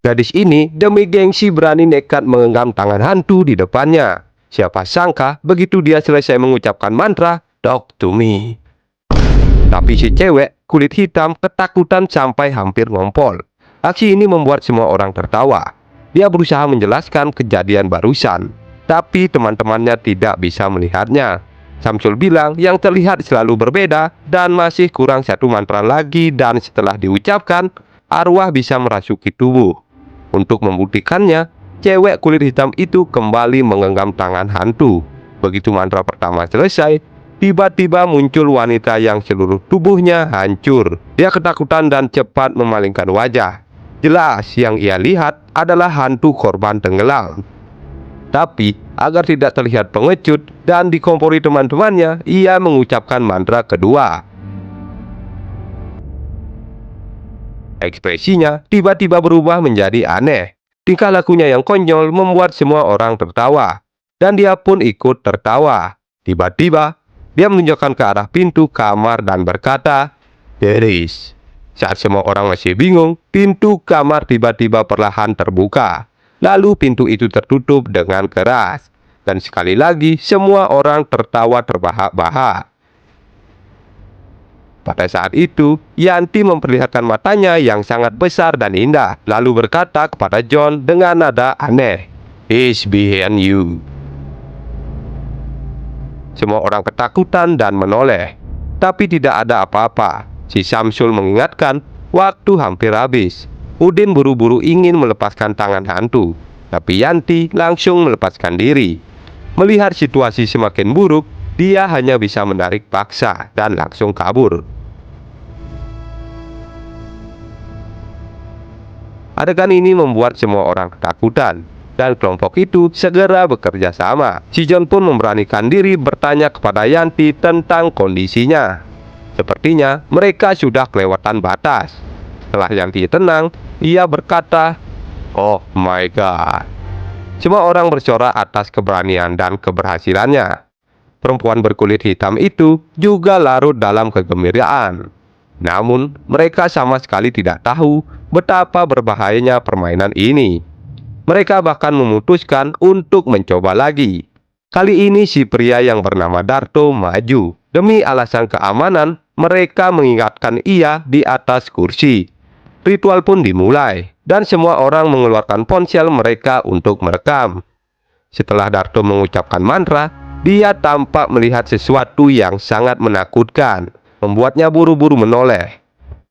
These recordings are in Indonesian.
Gadis ini demi gengsi berani nekat menggenggam tangan hantu di depannya. Siapa sangka begitu dia selesai mengucapkan mantra, "Talk to me." Tapi si cewek kulit hitam ketakutan sampai hampir ngompol. Aksi ini membuat semua orang tertawa. Dia berusaha menjelaskan kejadian barusan, tapi teman-temannya tidak bisa melihatnya. Samsul bilang yang terlihat selalu berbeda dan masih kurang satu mantra lagi, dan setelah diucapkan, arwah bisa merasuki tubuh. Untuk membuktikannya, cewek kulit hitam itu kembali menggenggam tangan hantu. Begitu mantra pertama selesai, tiba-tiba muncul wanita yang seluruh tubuhnya hancur. Dia ketakutan dan cepat memalingkan wajah. Jelas yang ia lihat adalah hantu korban tenggelam. Tapi agar tidak terlihat pengecut dan dikompori teman-temannya, ia mengucapkan mantra kedua. Ekspresinya tiba-tiba berubah menjadi aneh. Tingkah lakunya yang konyol membuat semua orang tertawa, dan dia pun ikut tertawa. Tiba-tiba, dia menunjukkan ke arah pintu kamar dan berkata, "Deris." Saat semua orang masih bingung, pintu kamar tiba-tiba perlahan terbuka. Lalu pintu itu tertutup dengan keras. Dan sekali lagi, semua orang tertawa terbahak-bahak. Pada saat itu, Yanti memperlihatkan matanya yang sangat besar dan indah, lalu berkata kepada John dengan nada aneh, "He's behind you." Semua orang ketakutan dan menoleh, tapi tidak ada apa-apa. Si Samsul mengingatkan, waktu hampir habis. Udin buru-buru ingin melepaskan tangan hantu, tapi Yanti langsung melepaskan diri. Melihat situasi semakin buruk, dia hanya bisa menarik paksa dan langsung kabur. Adegan ini membuat semua orang ketakutan, dan kelompok itu segera bekerja sama. Si John pun memberanikan diri bertanya kepada Yanti tentang kondisinya. Sepertinya mereka sudah kelewatan batas. Setelah Yanti tenang, ia berkata, "Oh my god." Semua orang bersorak atas keberanian dan keberhasilannya. Perempuan berkulit hitam itu juga larut dalam kegembiraan. Namun, mereka sama sekali tidak tahu betapa berbahayanya permainan ini. Mereka bahkan memutuskan untuk mencoba lagi. Kali ini si pria yang bernama Darto maju. Demi alasan keamanan, mereka mengingatkan ia di atas kursi. Ritual pun dimulai, dan semua orang mengeluarkan ponsel mereka untuk merekam. Setelah Darto mengucapkan mantra, dia tampak melihat sesuatu yang sangat menakutkan, membuatnya buru-buru menoleh.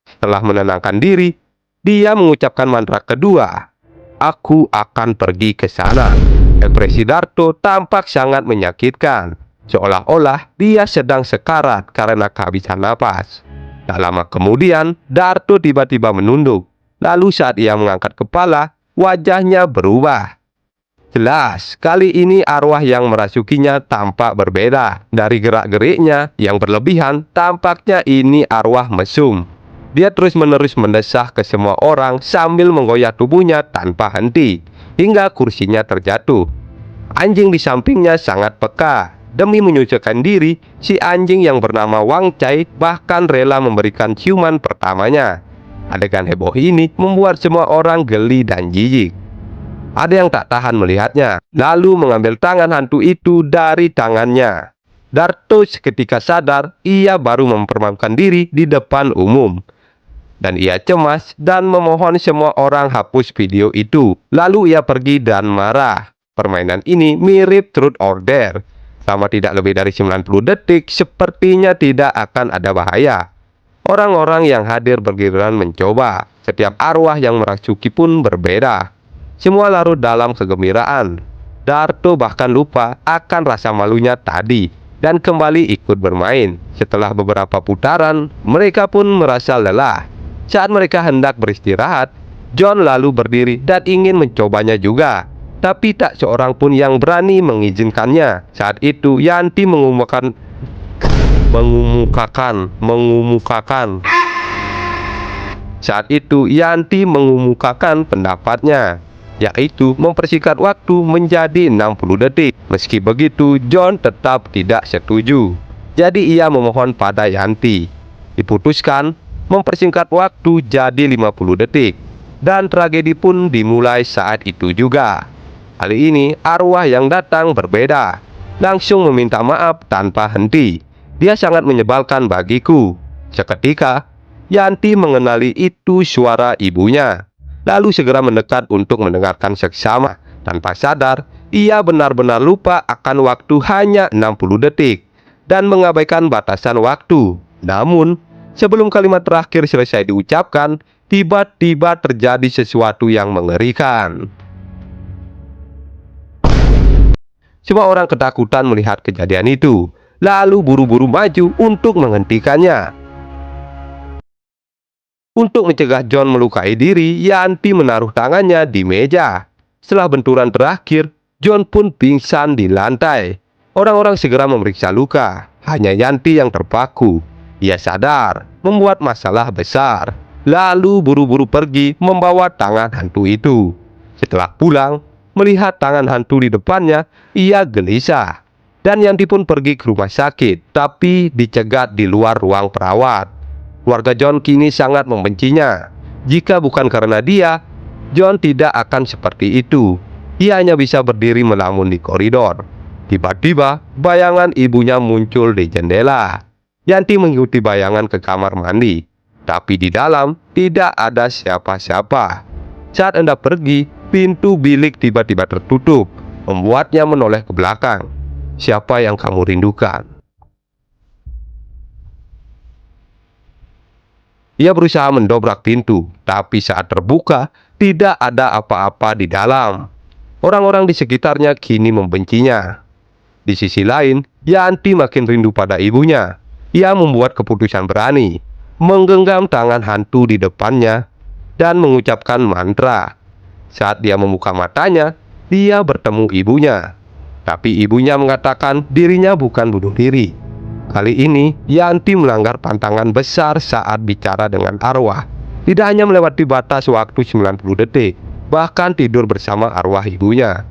Setelah menenangkan diri, dia mengucapkan mantra kedua, "Aku akan pergi ke sana." Ekspresi Darto tampak sangat menyakitkan, seolah-olah dia sedang sekarat karena kehabisan napas. Tak lama kemudian, Darto tiba-tiba menunduk. Lalu saat ia mengangkat kepala, wajahnya berubah. Jelas, kali ini arwah yang merasukinya tampak berbeda. Dari gerak-geriknya yang berlebihan, tampaknya ini arwah mesum. Dia terus-menerus mendesah ke semua orang sambil menggoyah tubuhnya tanpa henti, hingga kursinya terjatuh. Anjing di sampingnya sangat peka. Demi menyucikan diri, si anjing yang bernama Wang Cai bahkan rela memberikan ciuman pertamanya. Adegan heboh ini membuat semua orang geli dan jijik. Ada yang tak tahan melihatnya, lalu mengambil tangan hantu itu dari tangannya. Darto seketika sadar ia baru mempermalukan diri di depan umum. Dan ia cemas dan memohon semua orang hapus video itu. Lalu ia pergi dan marah. Permainan ini mirip Truth or Dare. Selama tidak lebih dari 90 detik, sepertinya tidak akan ada bahaya. Orang-orang yang hadir bergiliran mencoba. Setiap arwah yang merasuki pun berbeda. Semua larut dalam kegembiraan. Darto bahkan lupa akan rasa malunya tadi dan kembali ikut bermain. Setelah beberapa putaran, mereka pun merasa lelah. Saat mereka hendak beristirahat, John lalu berdiri dan ingin mencobanya juga. Tapi tak seorang pun yang berani mengizinkannya. Saat itu Yanti mengumumkakan Saat itu Yanti mengumumkakan pendapatnya, yaitu mempersingkat waktu menjadi 60 detik. Meski begitu, John tetap tidak setuju. Jadi ia memohon pada Yanti. Diputuskan mempersingkat waktu jadi 50 detik. Dan tragedi pun dimulai saat itu juga. Kali ini arwah yang datang berbeda, langsung meminta maaf tanpa henti. Dia sangat menyebalkan bagiku. Seketika Yanti mengenali itu suara ibunya, lalu segera mendekat untuk mendengarkan seksama. Tanpa sadar, ia benar-benar lupa akan waktu hanya 60 detik dan mengabaikan batasan waktu. Namun, sebelum kalimat terakhir selesai diucapkan, tiba-tiba terjadi sesuatu yang mengerikan. Semua orang ketakutan melihat kejadian itu, lalu buru-buru maju untuk menghentikannya. Untuk mencegah John melukai diri, Yanti menaruh tangannya di meja. Setelah benturan terakhir, John pun pingsan di lantai. Orang-orang segera memeriksa luka, hanya Yanti yang terpaku. Ia sadar membuat masalah besar, lalu buru-buru pergi membawa tangan hantu itu. Setelah pulang, melihat tangan hantu di depannya, ia gelisah. Dan Yanti pun pergi ke rumah sakit, tapi dicegat di luar ruang perawat. Keluarga John kini sangat membencinya. Jika bukan karena dia, John tidak akan seperti itu. Ia hanya bisa berdiri melamun di koridor. Tiba-tiba, bayangan ibunya muncul di jendela. Yanti mengikuti bayangan ke kamar mandi, tapi di dalam tidak ada siapa-siapa. Saat hendak pergi, pintu bilik tiba-tiba tertutup, membuatnya menoleh ke belakang. Siapa yang kamu rindukan? Ia berusaha mendobrak pintu, tapi saat terbuka, tidak ada apa-apa di dalam. Orang-orang di sekitarnya kini membencinya. Di sisi lain, Yanti makin rindu pada ibunya. Ia membuat keputusan berani, menggenggam tangan hantu di depannya, dan mengucapkan mantra. Saat dia membuka matanya, dia bertemu ibunya. Tapi ibunya mengatakan dirinya bukan bunuh diri. Kali ini, Yanti melanggar pantangan besar saat bicara dengan arwah. Tidak hanya melewati batas waktu 90 detik, bahkan tidur bersama arwah ibunya.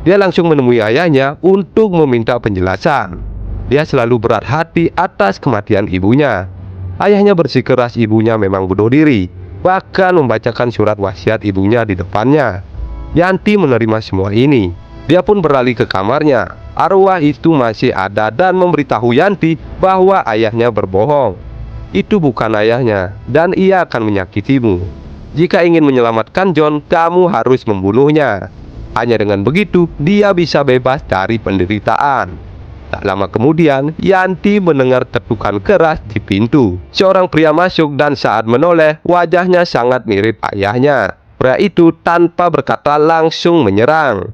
Dia langsung menemui ayahnya untuk meminta penjelasan. Dia selalu berat hati atas kematian ibunya. Ayahnya bersikeras ibunya memang bunuh diri, bahkan membacakan surat wasiat ibunya di depannya. Yanti menerima semua ini. Dia pun beralih ke kamarnya. Arwah itu masih ada dan memberitahu Yanti bahwa ayahnya berbohong. Itu bukan ayahnya dan ia akan menyakitimu. Jika ingin menyelamatkan John, kamu harus membunuhnya. Hanya dengan begitu, dia bisa bebas dari penderitaan. Tak lama kemudian, Yanti mendengar ketukan keras di pintu. Seorang pria masuk dan saat menoleh, wajahnya sangat mirip ayahnya. Pria itu tanpa berkata langsung menyerang.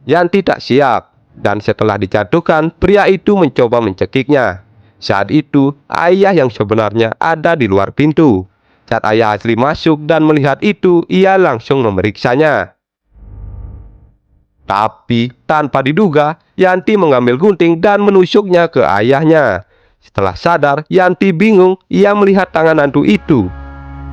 Yanti tak siap, dan setelah dijatuhkan, pria itu mencoba mencekiknya. Saat itu, ayah yang sebenarnya ada di luar pintu. Saat ayah asli masuk dan melihat itu, ia langsung memeriksanya. Tapi tanpa diduga, Yanti mengambil gunting dan menusuknya ke ayahnya. Setelah sadar, Yanti bingung. Ia melihat tangan hantu itu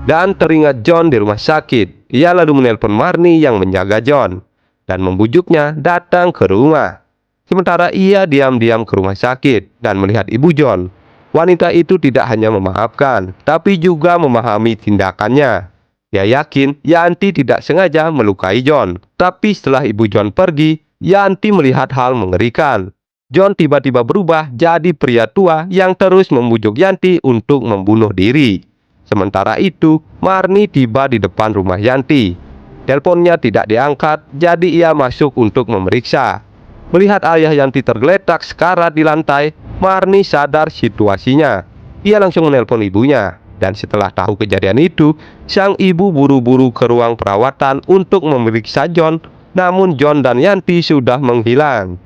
dan teringat John di rumah sakit. Ia lalu menelpon Marni yang menjaga John dan membujuknya datang ke rumah. Sementara ia diam-diam ke rumah sakit dan melihat ibu John. Wanita itu tidak hanya memaafkan, tapi juga memahami tindakannya. Dia yakin Yanti tidak sengaja melukai John. Tapi setelah ibu John pergi, Yanti melihat hal mengerikan. John tiba-tiba berubah jadi pria tua yang terus membujuk Yanti untuk membunuh diri. Sementara itu, Marni tiba di depan rumah Yanti. Teleponnya tidak diangkat, jadi ia masuk untuk memeriksa. Melihat ayah Yanti tergeletak sekarat di lantai, Marni sadar situasinya. Ia langsung menelpon ibunya. Dan setelah tahu kejadian itu, sang ibu buru-buru ke ruang perawatan untuk memeriksa John. Namun John dan Yanti sudah menghilang.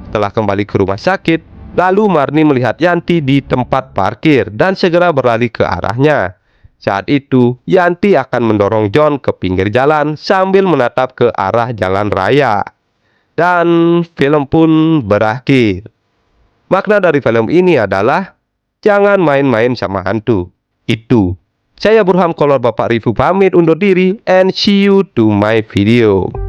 Setelah kembali ke rumah sakit, lalu Marni melihat Yanti di tempat parkir dan segera berlari ke arahnya. Saat itu, Yanti akan mendorong John ke pinggir jalan sambil menatap ke arah jalan raya. Dan film pun berakhir. Makna dari film ini adalah jangan main-main sama hantu. Itu. Saya Burham Kolor Bapak Review pamit undur diri and see you to my video.